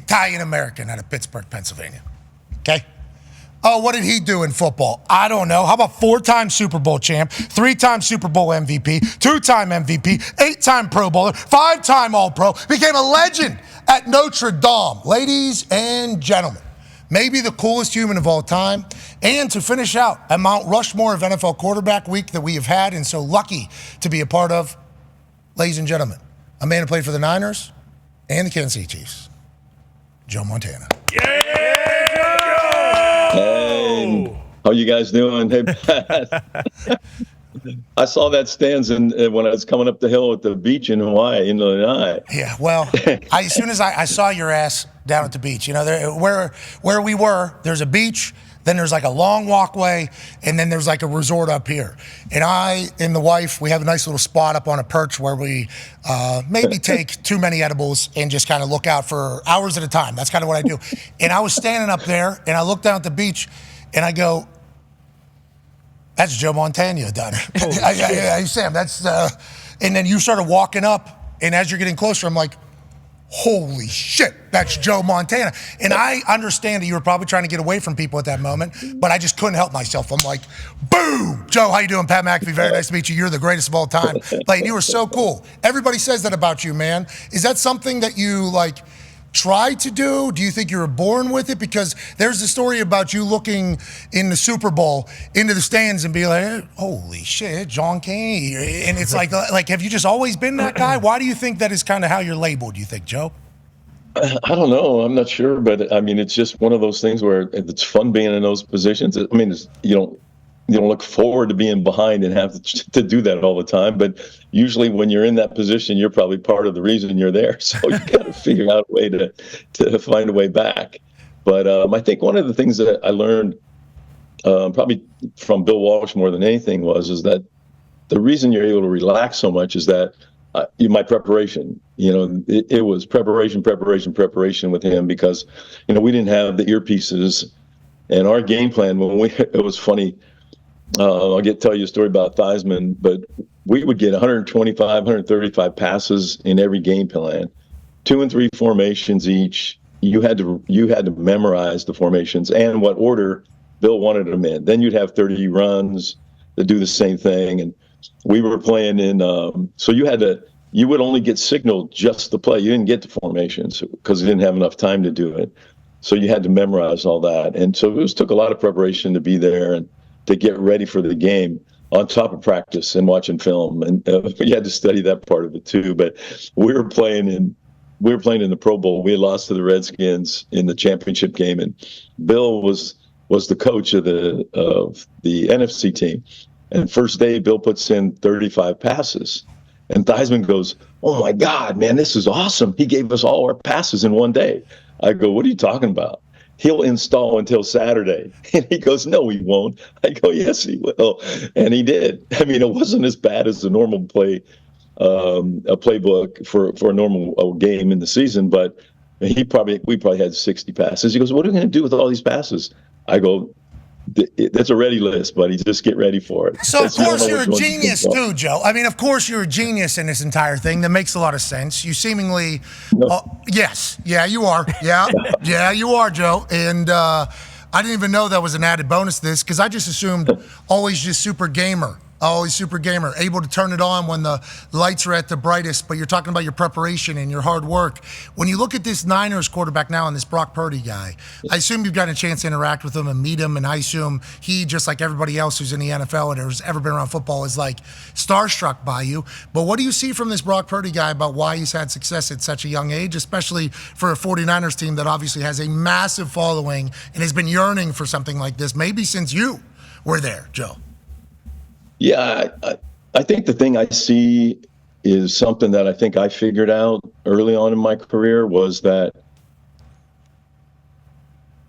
Italian-American out of Pittsburgh, Pennsylvania. Okay? Oh, what did he do in football? I don't know. How about 4-time Super Bowl champ, 3-time Super Bowl MVP, 2-time MVP, 8-time Pro Bowler, 5-time All-Pro, became a legend at Notre Dame. Ladies and gentlemen, maybe the coolest human of all time. And to finish out a Mount Rushmore of NFL quarterback week that we have had and so lucky to be a part of, ladies and gentlemen, a man who played for the Niners and the Kansas City Chiefs, Joe Montana. Yeah! Hey, how you guys doing? Hey, I saw that stands when I was coming up the hill at the beach in Hawaii, in Lanai. Yeah, well, as soon as I saw your ass down at the beach, you know, where we were, there's a beach, then there's like a long walkway, and then there's like a resort up here. And I and the wife, we have a nice little spot up on a perch where we maybe take too many edibles and just kind of look out for hours at a time. That's kind of what I do. And I was standing up there, and I looked down at the beach, and I go, that's Joe Montana done. Hey, Sam, that's, and then you started walking up, and as you're getting closer, I'm like, holy shit, that's Joe Montana. And I understand that you were probably trying to get away from people at that moment, but I just couldn't help myself. I'm like, boom! Joe, how you doing? Pat McAfee, very nice to meet you. You're the greatest of all time. Like, you were so cool. Everybody says that about you, man. Is that something that you, like, try to do? Do you think you were born with it? Because there's a story about you looking in the Super Bowl into the stands and be like, holy shit, John Kane. And it's like, have you just always been that guy? Why do you think that is kind of how you're labeled, you think, Joe? I don't know. I'm not sure, but I mean, it's just one of those things where it's fun being in those positions. I mean, you don't look forward to being behind and have to do that all the time. But usually when you're in that position, you're probably part of the reason you're there. So you got to figure out a way to find a way back. But I think one of the things that I learned probably from Bill Walsh more than anything is that the reason you're able to relax so much is that my preparation, it was preparation with him, because, we didn't have the earpieces, and our game plan it was funny. I'll tell you a story about Theismann, but we would get 125, 135 passes in every game plan, 2 and 3 formations each. You had to memorize the formations and what order Bill wanted them in. Then you'd have 30 runs that do the same thing, and we were playing in. So you would only get signaled just the play. You didn't get the formations because you didn't have enough time to do it. So you had to memorize all that, and so it took a lot of preparation to be there and to get ready for the game, on top of practice and watching film, and you had to study that part of it too. But we were playing in the Pro Bowl. We had lost to the Redskins in the championship game, and Bill was the coach of the NFC team. And first day, Bill puts in 35 passes, and Theismann goes, "Oh my God, man, this is awesome! He gave us all our passes in one day." I go, "What are you talking about? He'll install until Saturday." And he goes, "No, he won't." I go, "Yes, he will." And he did. I mean, it wasn't as bad as the normal a playbook for a normal game in the season, but we probably had 60 passes. He goes, "What are we going to do with all these passes?" I go, "That's a ready list, buddy. Just get ready for it." So, of course, you're a genius too, Joe. I mean, of course, you're a genius in this entire thing. That makes a lot of sense. You seemingly, yes. Yeah, you are. Yeah, you are, Joe. And I didn't even know that was an added bonus to this, because I just assumed always just super gamer. Always super gamer, able to turn it on when the lights are at the brightest, but you're talking about your preparation and your hard work. When you look at this Niners quarterback now and this Brock Purdy guy, I assume you've gotten a chance to interact with him and meet him, and I assume he, just like everybody else who's in the NFL and has ever been around football, is like starstruck by you. But what do you see from this Brock Purdy guy about why he's had success at such a young age, especially for a 49ers team that obviously has a massive following and has been yearning for something like this, maybe since you were there, Joe? Yeah, I think the thing I see is something that I think I figured out early on in my career, was that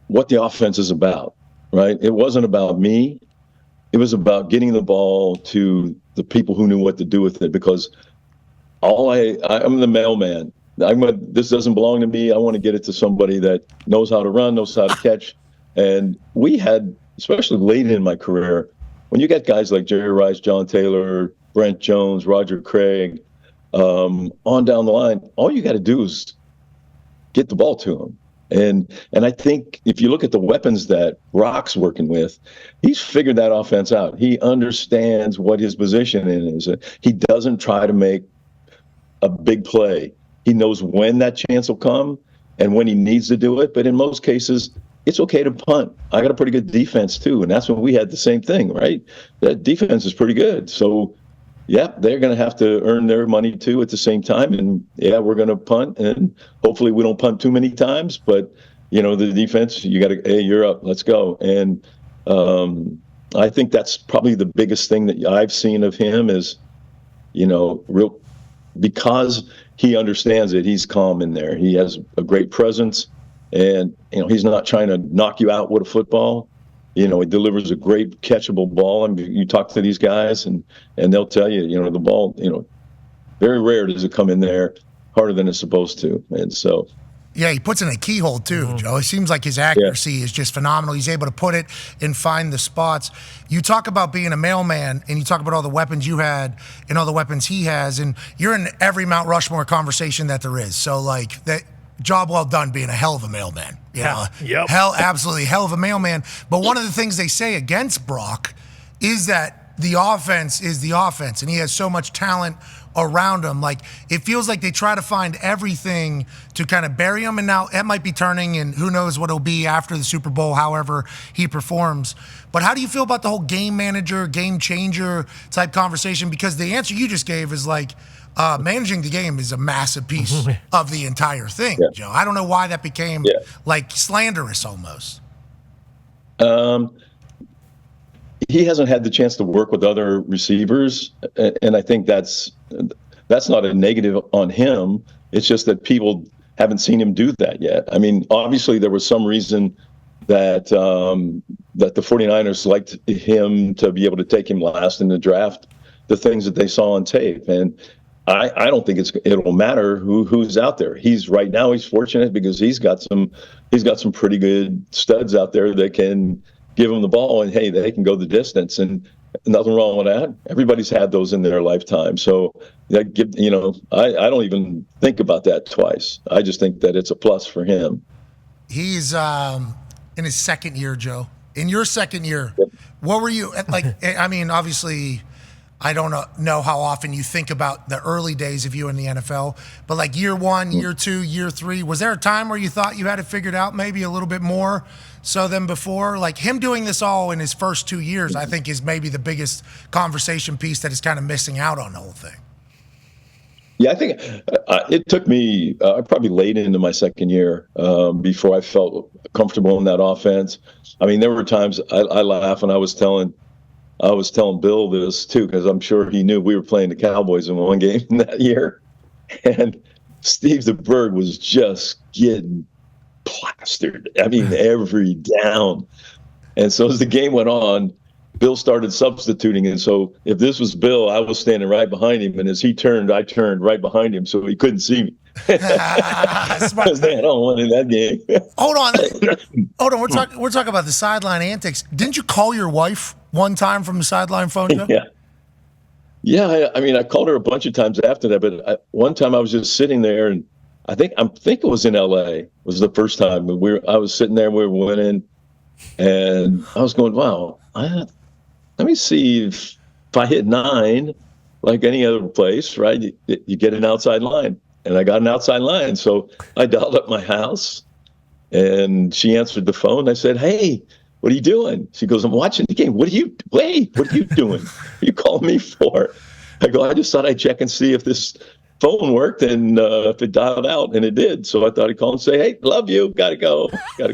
what the offense is about, right? It wasn't about me. It was about getting the ball to the people who knew what to do with it, because I'm the mailman. This doesn't belong to me. I want to get it to somebody that knows how to run, knows how to catch. And we had, especially late in my career, when you get guys like Jerry Rice, John Taylor, Brent Jones, Roger Craig, on down the line, all you got to do is get the ball to them. And I think if you look at the weapons that Brock's working with, he's figured that offense out. He understands what his position is. He doesn't try to make a big play. He knows when that chance will come and when he needs to do it. But in most cases, it's okay to punt. I got a pretty good defense too, and that's when we had the same thing, right? That defense is pretty good. So yeah, they're going to have to earn their money too at the same time. And yeah, we're going to punt, and hopefully we don't punt too many times. But the defense, you got to, hey, you're up, let's go. And I think that's probably the biggest thing that I've seen of him is, real, because he understands it. He's calm in there. He has a great presence, and he's not trying to knock you out with a football. He delivers a great catchable ball. I mean, you talk to these guys, and they'll tell you, the ball, very rare does it come in there harder than it's supposed to. And so, yeah, he puts in a keyhole too, Joe. It seems like his accuracy is just phenomenal. He's able to put it and find the spots. You talk about being a mailman, and you talk about all the weapons you had and all the weapons he has, and you're in every Mount Rushmore conversation that there is. So, like, that job well done being a hell of a mailman. Absolutely hell of a mailman. But one of the things they say against Brock is that the offense is the offense, and he has so much talent around him. Like, it feels like they try to find everything to kind of bury him, and now it might be turning, and who knows what it'll be after the Super Bowl, however he performs. But how do you feel about the whole game manager, game changer type conversation? Because the answer you just gave is like, managing the game is a massive piece of the entire thing, Joe. I don't know why that became like slanderous almost. He hasn't had the chance to work with other receivers, and I think that's not a negative on him. It's just that people haven't seen him do that yet. I mean, obviously there was some reason that that the 49ers liked him to be able to take him last in the draft, the things that they saw on tape. And I don't think it'll matter who's out there. He's fortunate because he's got some pretty good studs out there that can give him the ball, and hey, they can go the distance, and nothing wrong with that. Everybody's had those in their lifetime. So I don't even think about that twice. I just think that it's a plus for him. He's in his second year, Joe. In your second year, what were you like? I mean, obviously, I don't know how often you think about the early days of you in the NFL, but like year one, year two, year three, was there a time where you thought you had it figured out maybe a little bit more so than before? Like him doing this all in his first 2 years, I think is maybe the biggest conversation piece that is kind of missing out on the whole thing. Yeah, I think it took me probably late into my second year before I felt comfortable in that offense. I mean, there were times I laugh, and I was telling Bill this too, because I'm sure he knew we were playing the Cowboys in one game that year, and Steve the Bird was just getting plastered. I mean, every down. And so as the game went on, Bill started substituting, and so if this was Bill, I was standing right behind him, and as he turned, I turned right behind him, so he couldn't see me. Because they had on one in that game. Hold on. We're talking about the sideline antics. Didn't you call your wife one time from the sideline phone, Joe? Yeah. I mean, I called her a bunch of times after that, but one time I was just sitting there, and I think it was in L.A. was the first time. I was sitting there, we were winning, and I was going, wow, let me see if I hit 9, like any other place, right? You get an outside line. And I got an outside line. So I dialed up my house, and she answered the phone. I said, hey, what are you doing? She goes, I'm watching the game. What are you doing? What are you calling me for? I go, I just thought I'd check and see if this phone worked and if it dialed out, and it did. So I thought he'd call and say, hey, love you, gotta go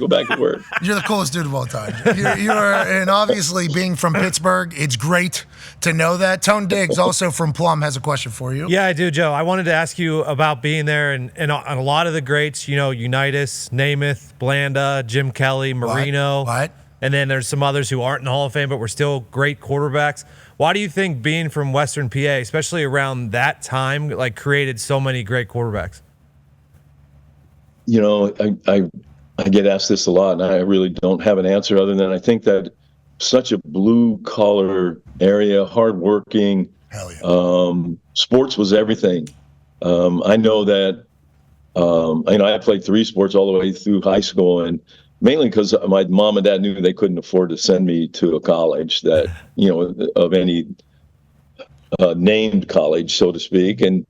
back to work. You're the coolest dude of all time. And obviously being from Pittsburgh, it's great to know that. Tone Diggs, also from Plum, has a question for you. Yeah, I do, Joe. I wanted to ask you about being there and a lot of the greats, Unitas, Namath, Blanda, Jim Kelly, Marino. What? And then there's some others who aren't in the Hall of Fame, but were still great quarterbacks. Why do you think being from Western PA, especially around that time, like created so many great quarterbacks? I get asked this a lot, and I really don't have an answer other than I think that such a blue-collar area, hardworking, Hell yeah. Sports was everything. I know that I played 3 sports all the way through high school, and mainly because my mom and dad knew they couldn't afford to send me to a college that, of any named college, so to speak. And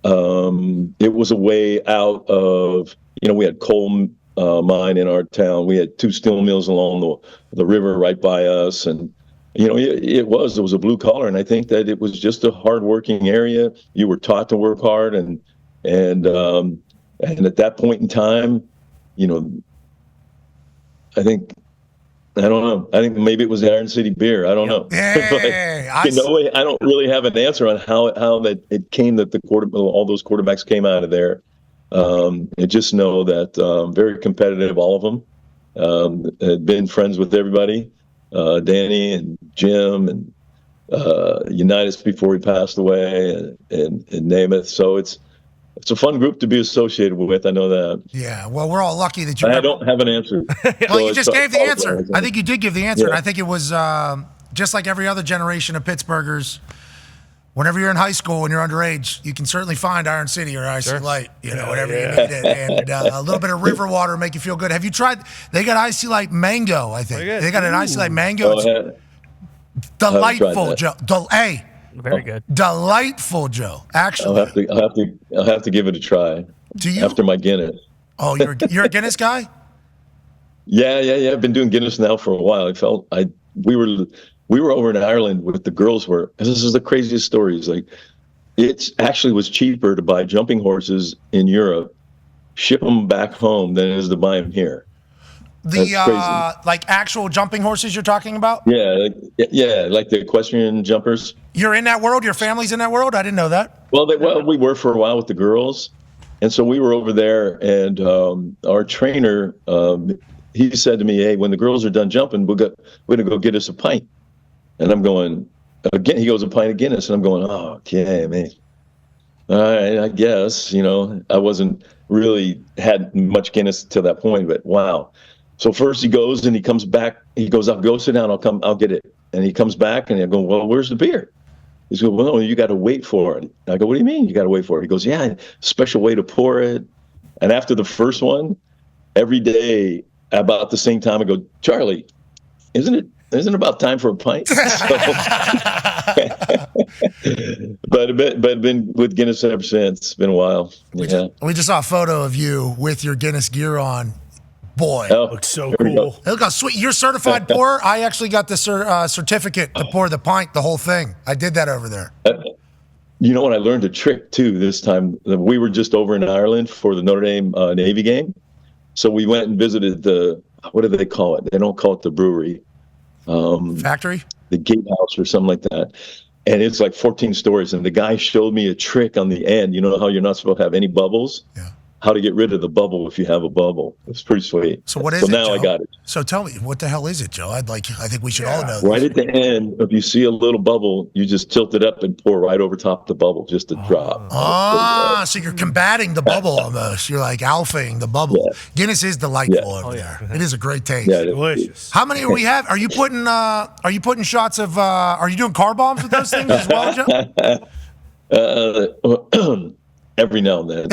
it was a way out of, we had coal mine in our town. We had 2 steel mills along the river right by us. And, it was a blue collar. And I think that it was just a hardworking area. You were taught to work hard. And at that point in time, I don't know. I think maybe it was the Iron City beer. I don't know. Yeah, I don't really have an answer on how that it came that all those quarterbacks came out of there. I just know that very competitive, all of them. Had been friends with everybody, Danny and Jim and Unitas before he passed away, and Namath. So it's a fun group to be associated with. I know that. Yeah. Well, we're all lucky that you. I don't have an answer. Well, you just gave the answer. I think you did give the answer, Yeah. and I think it was just like every other generation of Pittsburghers. Whenever you're in high school and you're underage, you can certainly find Iron City or IC Light, whatever you need it. And a little bit of river water make you feel good. Have you tried? They got IC Light Mango, I think. They got an IC Light Mango. It's delightful, Joe. Hey. Very good. Delightful, Joe. Actually. I'll have to give it a try. Do you? After my Guinness. Oh, you're a Guinness guy? Yeah. I've been doing Guinness now for a while. We were over in Ireland with the girls this is the craziest stories. Like, it actually was cheaper to buy jumping horses in Europe, ship them back home than it is to buy them here. The like actual jumping horses you're talking about? Yeah, like the equestrian jumpers. You're in that world? Your family's in that world? I didn't know that. Well, we were for a while with the girls, and so we were over there, and our trainer, he said to me, "Hey, when the girls are done jumping, we're gonna go get us a pint." And I'm going, again, he goes, a pint of Guinness. And I'm going, oh, okay, man. All right, I guess, I wasn't really had much Guinness to that point, but wow. So first he goes and he comes back. He goes, I'll go sit down. I'll get it. And he comes back and I go, well, where's the beer? He's going, well, no, you got to wait for it. I go, what do you mean you got to wait for it? He goes, yeah, special way to pour it. And after the first one, every day about the same time, I go, Charlie, isn't it about time for a pint? But been with Guinness ever since. It's been a while. Yeah. We just saw a photo of you with your Guinness gear on. Boy, looks so cool. Look how sweet. You're certified pourer. I actually got the certificate to pour the pint, the whole thing. I did that over there. You know what? I learned a trick too this time. We were just over in Ireland for the Notre Dame Navy game. So we went and visited what do they call it? They don't call it the brewery. Factory? The gatehouse or something like that. And it's like 14 stories. And the guy showed me a trick on the end. You know how you're not supposed to have any bubbles? Yeah. How to get rid of the bubble if you have a bubble. It's pretty sweet. So what is it, now Joe? I got it. So tell me, what the hell is it, Joe? I think we should all know this. Right at the end, if you see a little bubble, you just tilt it up and pour right over top the bubble, just a drop. So you're combating the bubble almost. You're like alphaing the bubble. Yeah. Guinness is delightful over there. It is a great taste. Yeah, delicious. How many do we have? Are you putting shots of? Are you doing car bombs with those things as well, Joe? Every now and then.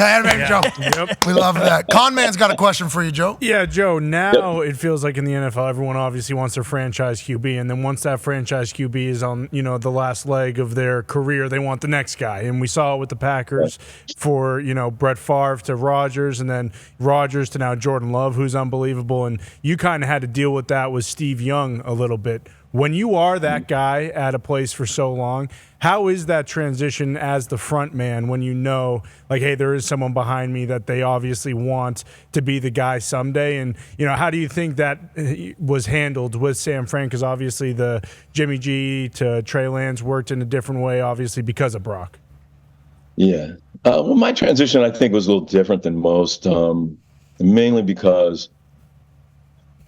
Joe. Yep. We love that. Conman's got a question for you, Joe. Yeah, Joe, now it feels like in the NFL, everyone obviously wants their franchise QB, and then once that franchise QB is on, the last leg of their career, they want the next guy. And we saw it with the Packers for, Brett Favre to Rodgers, and then Rodgers to now Jordan Love, who's unbelievable. And you kind of had to deal with that with Steve Young a little bit. When you are that guy at a place for so long, how is that transition as the front man when you know, like, hey, there is someone behind me that they obviously want to be the guy someday? And, how do you think that was handled with Sam Frank? Because obviously the Jimmy G to Trey Lance worked in a different way, obviously, because of Brock. Yeah. Well, my transition, I think, was a little different than most, mainly because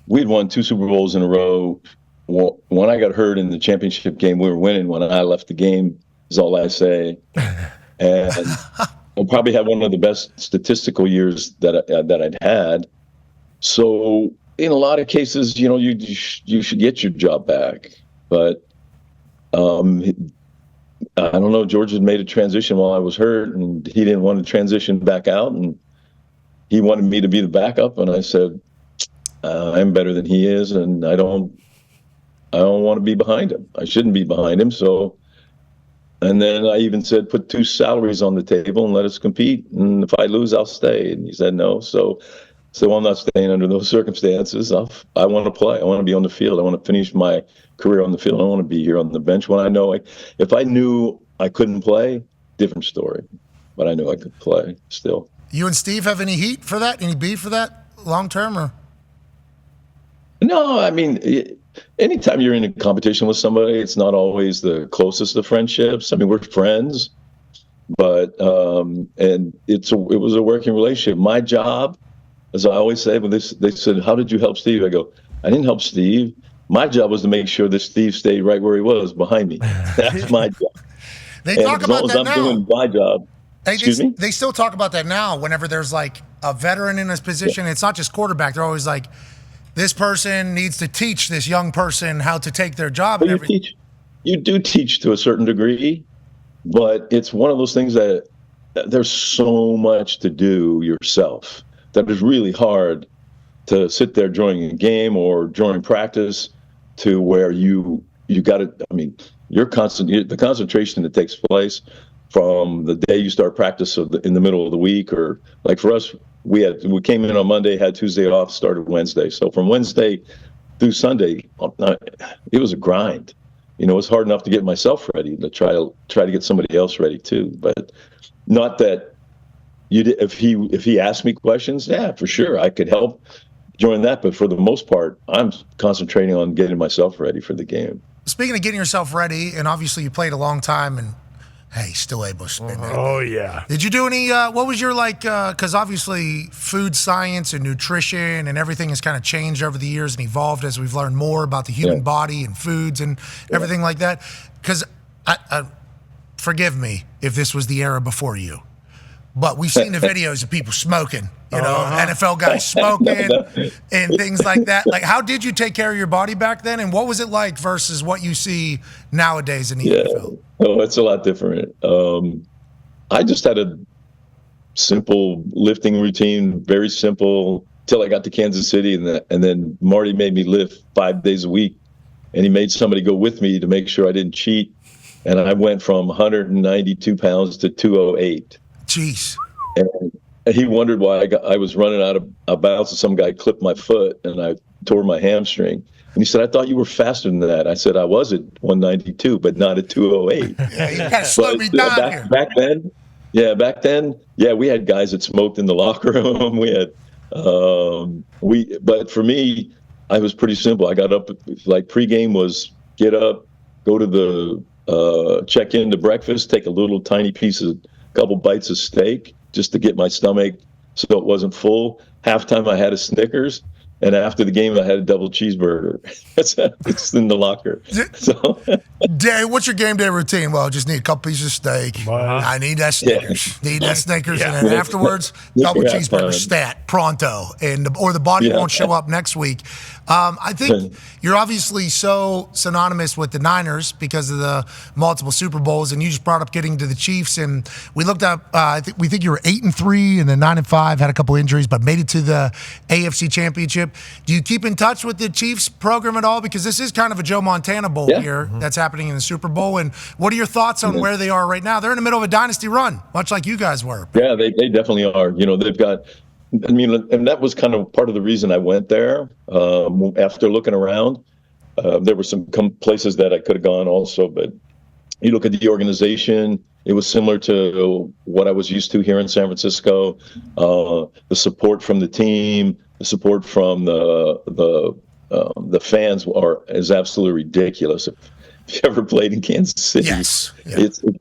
we'd won 2 Super Bowls in a row. Well, when I got hurt in the championship game, we were winning. When I left the game, is all I say. And I probably had one of the best statistical years that I'd had. So in a lot of cases, you should get your job back. But I don't know. George had made a transition while I was hurt, and he didn't want to transition back out. And he wanted me to be the backup, and I said, I'm better than he is, and I don't want to be behind him. I shouldn't be behind him. So, and then I even said, put 2 salaries on the table and let us compete. And if I lose, I'll stay. And he said no. So I'm not staying under those circumstances. I want to play. I want to be on the field. I want to finish my career on the field. I don't want to be here on the bench when I know if I knew I couldn't play, different story. But I knew I could play still. You and Steve have any heat for that? Any beef for that long term? Or? No, I mean, anytime you're in a competition with somebody, it's not always the closest of friendships. I mean, we're friends, but and it was a working relationship. My job, as I always say, when they said, "How did you help Steve?" I go, "I didn't help Steve. My job was to make sure that Steve stayed right where he was, behind me. That's my job." They talk about that now. As long as I'm doing my job. Excuse me? They still talk about that now. Whenever there's like a veteran in this position, it's not just quarterback. They're always like, this person needs to teach this young person how to take their job. Well, you do teach to a certain degree, but it's one of those things that there's so much to do yourself that is really hard to sit there during a game or during practice to where you got to, I mean, the concentration that takes place from the day you start practice in the middle of the week, or like for us, we came in on Monday, had Tuesday off, started Wednesday. So from Wednesday through Sunday, it was a grind. You know, it's hard enough to get myself ready to try to get somebody else ready too. But not that if he asked me questions, yeah, for sure I could help during that. But for the most part, I'm concentrating on getting myself ready for the game. Speaking of getting yourself ready, and obviously you played a long time, and hey, still able to spin that. Oh, yeah. Did you do any, what was your, because obviously food science and nutrition and everything has kind of changed over the years and evolved as we've learned more about the human body and foods and everything like that. Because, forgive me if this was the era before you, but we've seen the videos of people smoking, NFL guys smoking and things like that. Like, how did you take care of your body back then, and what was it like versus what you see nowadays in the NFL? Oh, it's a lot different. I just had a simple lifting routine, very simple, till I got to Kansas City, and then Marty made me lift 5 days a week, and he made somebody go with me to make sure I didn't cheat, and I went from 192 pounds to 208. Jeez. And he wondered why I was running out of bounds, and some guy clipped my foot, and I tore my hamstring. And he said, "I thought you were faster than that." I said, "I was at 192, but not at 208. Yeah, you gotta slow me down here. Back then, we had guys that smoked in the locker room. We had, but for me, I was pretty simple. I got up, like pregame was get up, go to the check in to breakfast, take a little tiny piece of, couple bites of steak just to get my stomach so it wasn't full. Halftime, I had a Snickers. And after the game, I had a double cheeseburger. It's in the locker. So, Day, what's your game day routine? Well, I just need a couple pieces of steak. I need that Snickers. Need that Snickers. And then afterwards, double cheeseburger, stat, pronto. Or the body won't show up next week. I think you're obviously so synonymous with the Niners because of the multiple Super Bowls, and you just brought up getting to the Chiefs. And we looked up, we think you were 8-3 and then 9-5, had a couple injuries, but made it to the AFC Championship. Do you keep in touch with the Chiefs program at all? Because this is kind of a Joe Montana Bowl here that's happening in the Super Bowl. And what are your thoughts on where they are right now? They're in the middle of a dynasty run, much like you guys were. Yeah, they definitely are. You know, they've got, I mean, and that was kind of part of the reason I went there. After looking around, there were some places that I could have gone also, but you look at the organization, it was similar to what I was used to here in San Francisco. The support from the team, the support from the fans is absolutely ridiculous. If you ever played in Kansas City, it's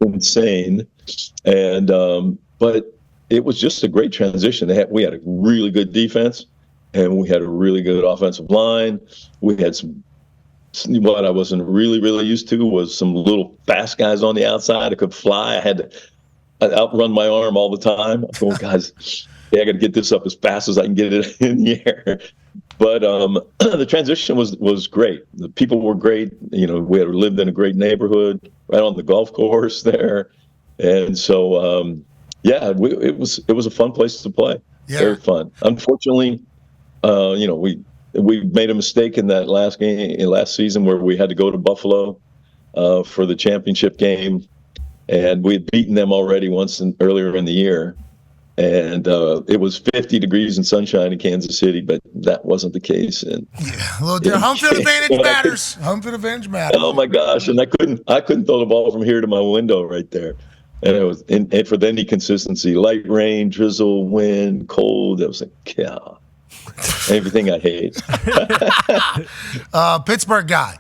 insane. And but it was just a great transition. We had a really good defense, and we had a really good offensive line. We had what I wasn't really used to was some little fast guys on the outside. I could fly. I had to outrun my arm all the time. I'm going, guys, I got to get this up as fast as I can get it in the air. But the transition was great. The people were great. You know, we had lived in a great neighborhood right on the golf course there, and so it was a fun place to play. Very fun. Unfortunately, we made a mistake in that last season where we had to go to Buffalo for the championship game, and we had beaten them already once earlier in the year. And it was 50 degrees and sunshine in Kansas City, but that wasn't the case. And home field advantage matters. Home field advantage matters. Oh my gosh! And I couldn't throw the ball from here to my window right there. And it was, and for any consistency, light rain, drizzle, wind, cold. It was like, yeah, everything I hate. Pittsburgh guy,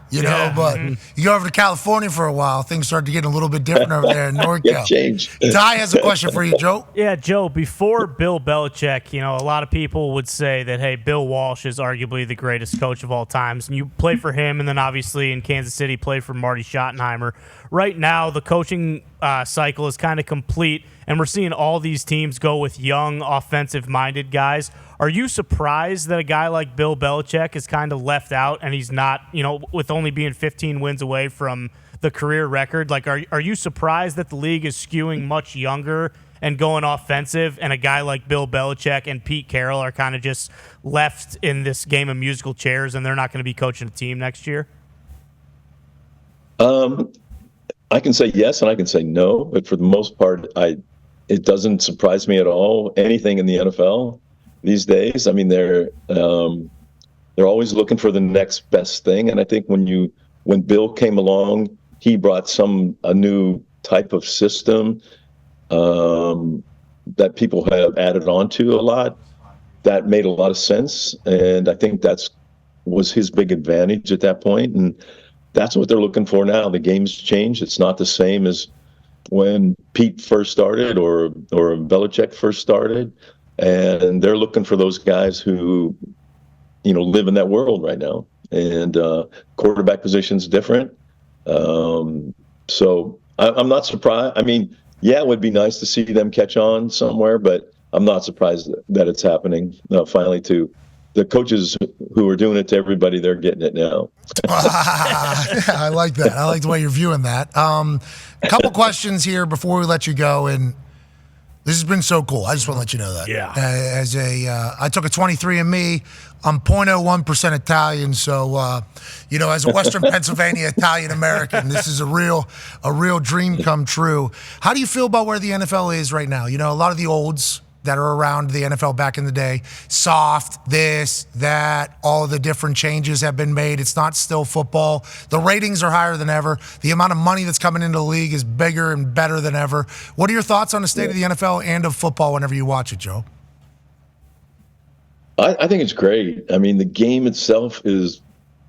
but you go over to California for a while, things start to get a little bit different over there in NorCal. Change. Ty has a question for you, Joe. Yeah, Joe, before Bill Belichick, a lot of people would say that, hey, Bill Walsh is arguably the greatest coach of all times. And you played for him, and then obviously in Kansas City played for Marty Schottenheimer. Right now, the coaching cycle is kind of complete, and we're seeing all these teams go with young, offensive-minded guys. Are you surprised that a guy like Bill Belichick is kind of left out and he's not, with only being 15 wins away from the career record? Like, are you surprised that the league is skewing much younger and going offensive, and a guy like Bill Belichick and Pete Carroll are kind of just left in this game of musical chairs and they're not going to be coaching a team next year? I can say yes and I can say no, but for the most part, it doesn't surprise me at all. Anything in the NFL these days, I mean, they're always looking for the next best thing. And I think when Bill came along, he brought a new type of system that people have added on to a lot. That made a lot of sense, and I think was his big advantage at that point. And that's what they're looking for now. The game's changed. It's not the same as when Pete first started or Belichick first started. And they're looking for those guys who, live in that world right now. And quarterback position's different. So I'm not surprised. I mean, yeah, it would be nice to see them catch on somewhere, but I'm not surprised that it's happening finally to the coaches who are doing it to everybody. They're getting it now. I like that. I like the way you're viewing that. A couple questions here before we let you go, and this has been so cool. I just want to let you know that. Yeah. I took a 23andMe. I'm 0.01% Italian, so as a Western Pennsylvania Italian American, this is a real dream come true. How do you feel about where the NFL is right now? A lot of the olds that are around the NFL back in the day, soft, this, that, all the different changes have been made. It's not still football. The ratings are higher than ever. The amount of money that's coming into the league is bigger and better than ever. What are your thoughts on the state of the NFL and of football whenever you watch it, Joe? I think it's great. I mean, the game itself is,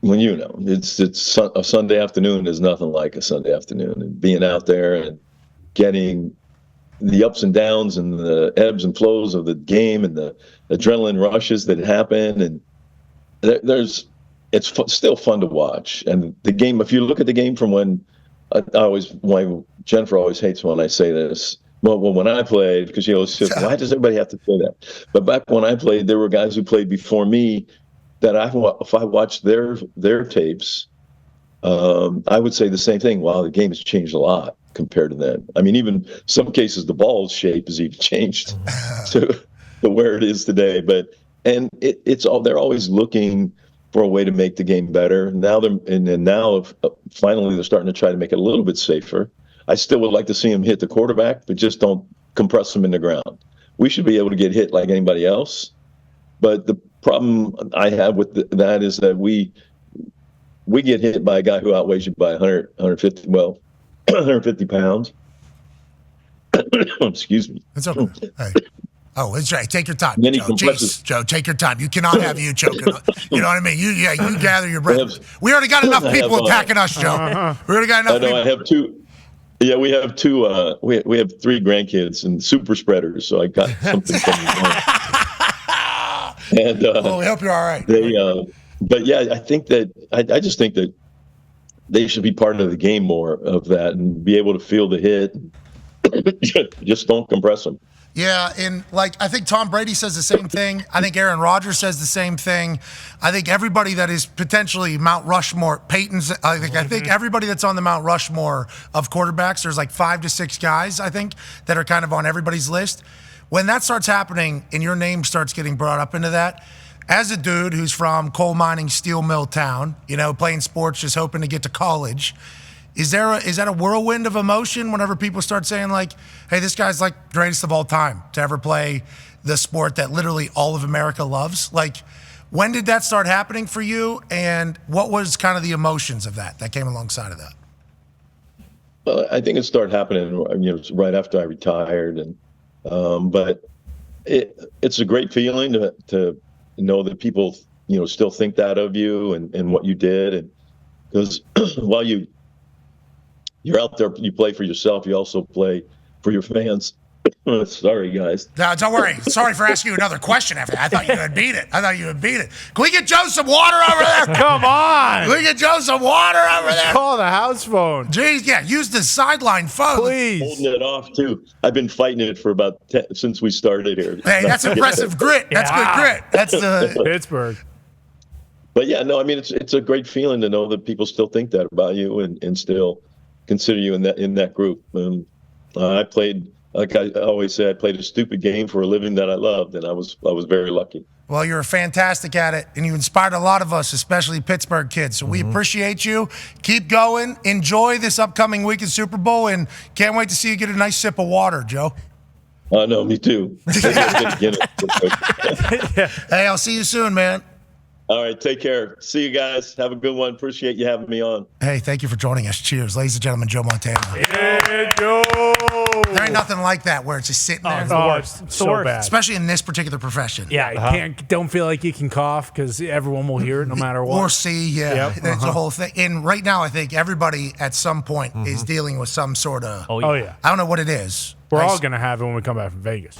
it's a Sunday afternoon is nothing like a Sunday afternoon. And being out there and getting the ups and downs and the ebbs and flows of the game and the adrenaline rushes that happen, and it's still fun to watch. And the game, if you look at the game from when Jennifer always hates when I say this. Well, when I played, because she always says, why does everybody have to say that? But back when I played, there were guys who played before me that if I watched their tapes, I would say the same thing. Wow, the game has changed a lot compared to then. I mean, even some cases, the ball's shape has even changed to where it is today. And they're always looking for a way to make the game better. Now finally they're starting to try to make it a little bit safer. I still would like to see him hit the quarterback, but just don't compress him in the ground. We should be able to get hit like anybody else. But the problem I have with that is that we get hit by a guy who outweighs you by 150 pounds. Excuse me. It's okay. Hey. Oh, that's right. Take your time, Joe. Jeez, Joe, take your time. You cannot have you choking. You know what I mean? You gather your breath. We already got enough people attacking us, Joe. We already got enough people. I have two. Yeah, we have two. We have three grandkids and super spreaders, so I got something from them. And we hope you're all right. But yeah, I think that I just think that they should be part of the game more of that and be able to feel the hit. Just don't compress them. Yeah, and I think Tom Brady says the same thing. I think Aaron Rodgers says the same thing. I think everybody that is potentially Mount Rushmore, Peyton's. I think everybody that's on the Mount Rushmore of quarterbacks. There's 5 to 6 guys I think that are kind of on everybody's list. When that starts happening and your name starts getting brought up into that, as a dude who's from coal mining steel mill town, playing sports, just hoping to get to college, is that a whirlwind of emotion whenever people start saying like, hey, this guy's like greatest of all time to ever play the sport that literally all of America loves? Like, when did that start happening for you, and what was kind of the emotions of that came alongside of that? Well, I think it started happening, right after I retired, and but it's a great feeling to know that people, still think that of you and what you did, and because while you're out there, you play for yourself, you also play for your fans. Sorry, guys. No, don't worry. Sorry for asking you another question after that. I thought you had beat it. Can we get Joe some water over there? Come on. Can we get Joe some water over there? Call the house phone. Jeez, yeah, use the sideline phone. Please. Holding it off, too. I've been fighting it for about since we started here. Hey, that's impressive grit. That's good grit. That's the Pittsburgh. But yeah, no, I mean, it's a great feeling to know that people still think that about you and still consider you in that group. I played, like I always say, I played a stupid game for a living that I loved, and I was very lucky. Well, you're fantastic at it, and you inspired a lot of us, especially Pittsburgh kids. So we appreciate you. Keep going. Enjoy this upcoming week of Super Bowl, and can't wait to see you get a nice sip of water, Joe. No, me too. Hey, I'll see you soon, man. All right, take care. See you guys. Have a good one. Appreciate you having me on. Hey, thank you for joining us. Cheers. Ladies and gentlemen, Joe Montana. Yeah, Joe. There ain't nothing like that where it's just sitting there. It's the worst. It's the So worst. bad. Especially in this particular profession. Yeah. Don't feel like you can cough because everyone will hear it no matter what. Or see, yeah. Yep, That's the whole thing. And right now, I think everybody at some point is dealing with some sort of, Oh, yeah. I don't know what it is. We're all going to have it when we come back from Vegas.